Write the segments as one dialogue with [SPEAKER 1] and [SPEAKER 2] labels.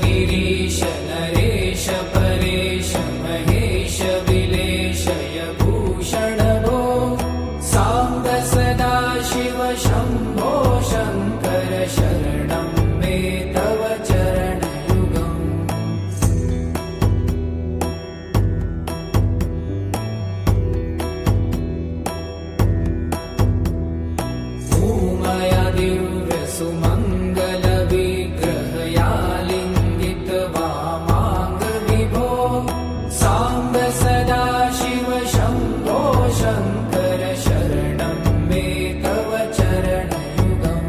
[SPEAKER 1] गिरीश नरेश परेश महेश विलेशय भूषण भो साम्ब सदा शिव शम्भो शङ्कर शरणं मे तव चरणयुगम् उमया दिव्य सुमङ्गल विग्रहयालिङ्गित वामाङ्ग विभो साम्ब सदा शिव शम्भो शङ्कर शरणं मे तव चरणयुगम्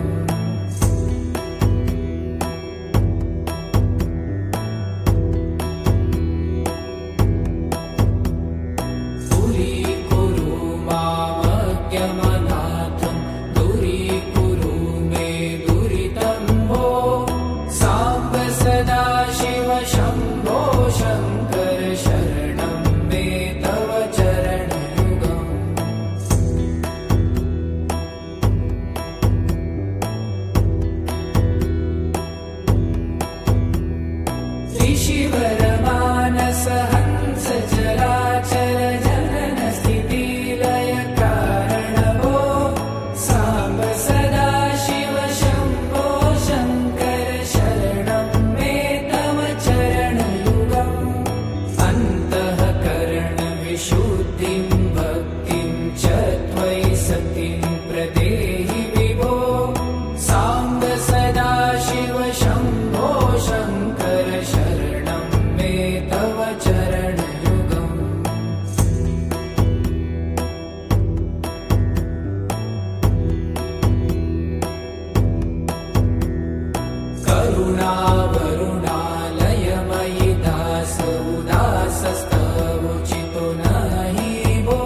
[SPEAKER 1] दूरीकुरु मामज्ञमनाथं दूरीकुरु मे दुरितं भो साम्ब सदा शिव शम्भो शङ्कर शरणं मे तव चरणयुगम् ऋषिवर मानस हंस चराचर जनन स्थिति लय कारण भो साम्ब सदा शिव शम्भो शङ्कर शरणं मे तव चरणयुगम् अन्तःकरण विशुद्धिं भक्तिं च त्वयि सतिं प्रदेहि विभो साम्ब सदा शिव शम्भो शङ्कर शरणं मे तव चरणयुगम् करुणावरुणालयमयि दास उदासस्तवोचितो नहि भो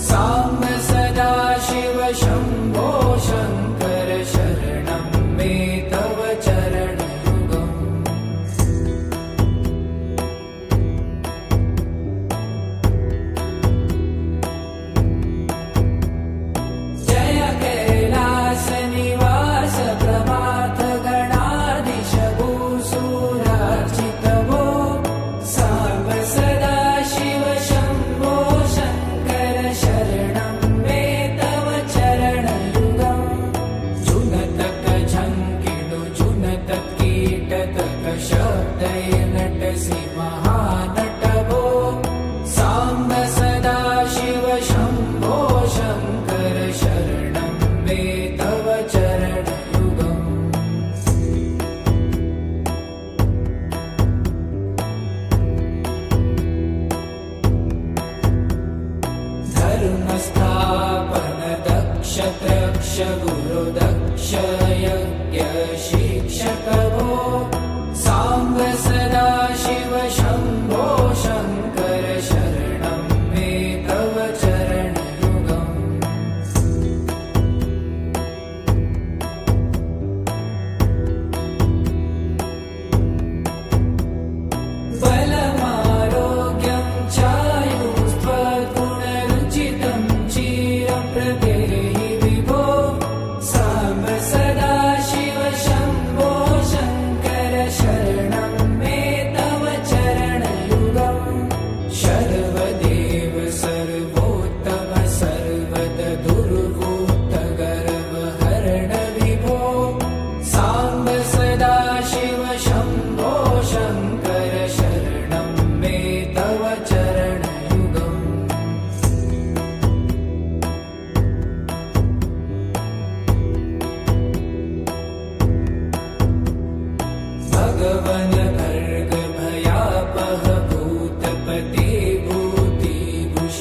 [SPEAKER 1] साम्ब सदा शिव शम्भो शङ्कर शरणं मे तव चरणयुगम् जय कैलास निवास प्रभात गणाधीश भूसुरार्चित भो साम्ब सदा शिव शम्भो शङ्कर शरणं मे तव चरणयुगम् जुनतक झङ्किणु जुनतक कीटतक शब्दै नटसि महानट भो साम्ब सदा शिव शम्भो शङ्कर शरणं मे तव चरणयुगम् धर्मस्थापन दक्ष त्रक्ष गुरु दक्ष यज्ञ शिक्षक भो साम्ब सदा शिव शम्भो शङ्कर शरणं मे तव चरणयुगम् बलमारोग्यं चायुस्त्वगुणरुचितं चिरं प्रदेहि विभो साम्ब सदा शिव शम्भो शङ्कर शरणं मे तव चरणयुगम् शर्वदेव सर्वोत्तम सर्वद दुर्वूत गर्वहरण विभो साम्ब सदा शिव शम्भो शङ्कर शरणं मे तव चरणयुगम् भगवन भर्ग भयापह भूतपते भूतिभूषिताङ्ग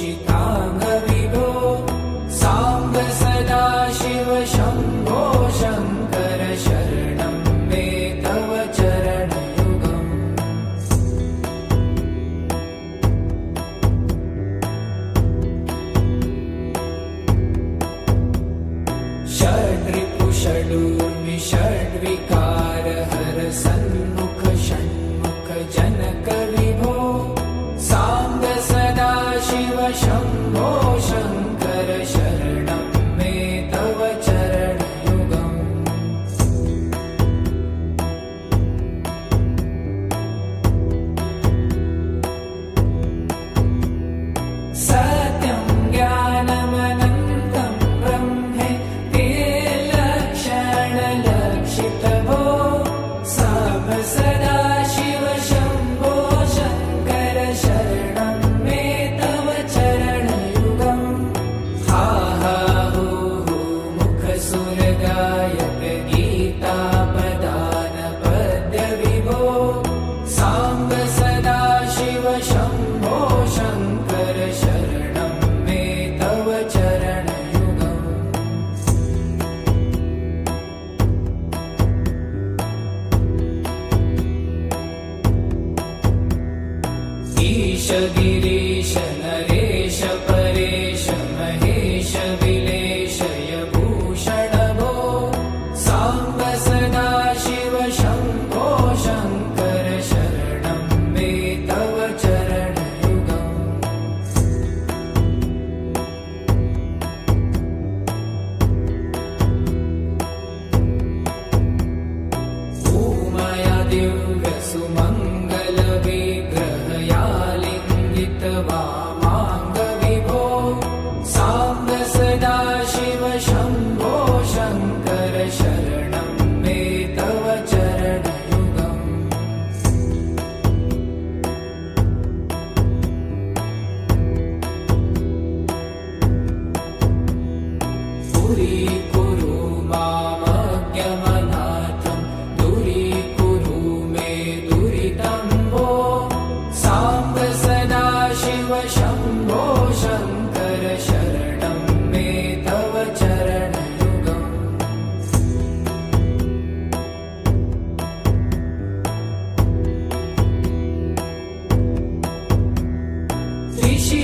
[SPEAKER 1] विभो साम्ब सदा शिव शम्भो शङ्कर शरणं मे तव चरणयुगम् षड्रिपु षडूर्मि षड्विकार हर सन्मुख षण्मुख जनक विभो साम्ब सदा शिव शम्भो शङ्कर शरणं मे तव चरणयुगम् सत्यं ज्ञानमनन्तं ब्रह्मेति लक्षणलक्षितभो साम्ब सदाशिव शम्भो शङ्कर शरणं मे तव चरणयुगम् हा हा हू हू मुखसुरगायक गीतापदान पद्यविभो साम्ब सदाशिव शम्भो शङ्कर शरणं मे तव चरणयुगम् ईश गिरीश नरेश परेश महेश विलेशय भूषण भो साम्ब सदाशिव शम्भो शङ्कर शरणं मे तव चरणयुगम् उमया दिव्य सुमङ्गल विग्रहया लिङ्गित वामाङ्गविभो साम्ब सदाशिव शम्भो शङ्कर शरणं मे तव चरणयुगम् दूरीकुरु मामज्ञमनाथं दूरीकुरु मे दुरितं भो साम्ब सदाशिव शम्भो शङ्कर शरणं मे तव चरणयुगम्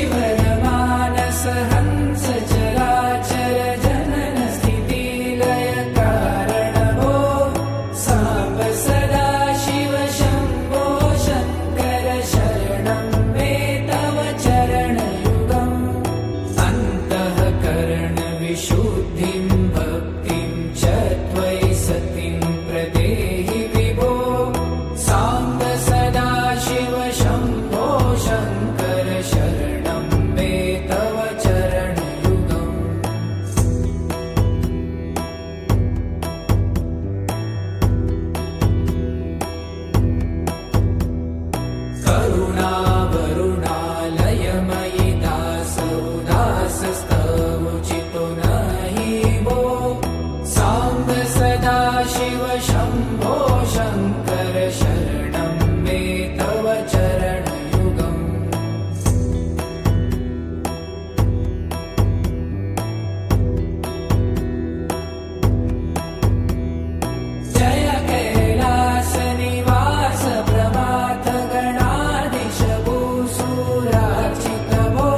[SPEAKER 1] ऋषिवरमानस हंस चराचर जनन स्थिति लय कारण भो साम्ब सदाशिव शम्भो शङ्कर शरणं मे तव चरणयुगम् अन्तःकरण विशुद्धिं भक्तिं च त्वयि सतिं प्रदेहि विभो साम्ब सदाशिव शम्भो शङ्कर शरणं मे तव चरणयुगम् करुणावरुणालयमयि दासोदासस्तवोचितो नहि भो साम्ब सदाशिव शम्भो शङ्कर शरणं मे तव चरणयुगम् जय कैलासनिवास प्रभात गणाधीश भूसुरार्चित भो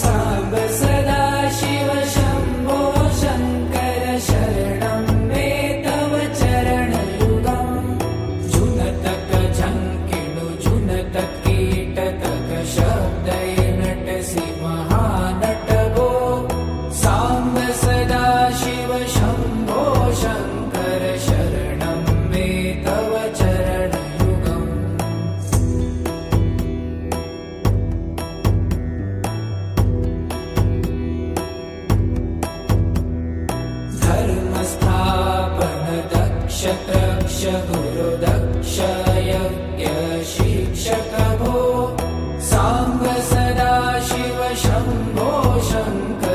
[SPEAKER 1] साम्ब सदाशिव शम्भो शङ्कर शरणं मे तव चरणयुगम् जुनतक झङ्किणु जुनतक कीटतक शब्दै नटसि महानट भो साम्ब सदाशिव शम्भो शङ्कर शरणं मे तव चरणयुगम् धर्मस्थापन दक्ष त्रक्ष गुरुदक्ष यज्ञ शिक्षक भो साम्ब सदाशिव शम्भो शङ्कर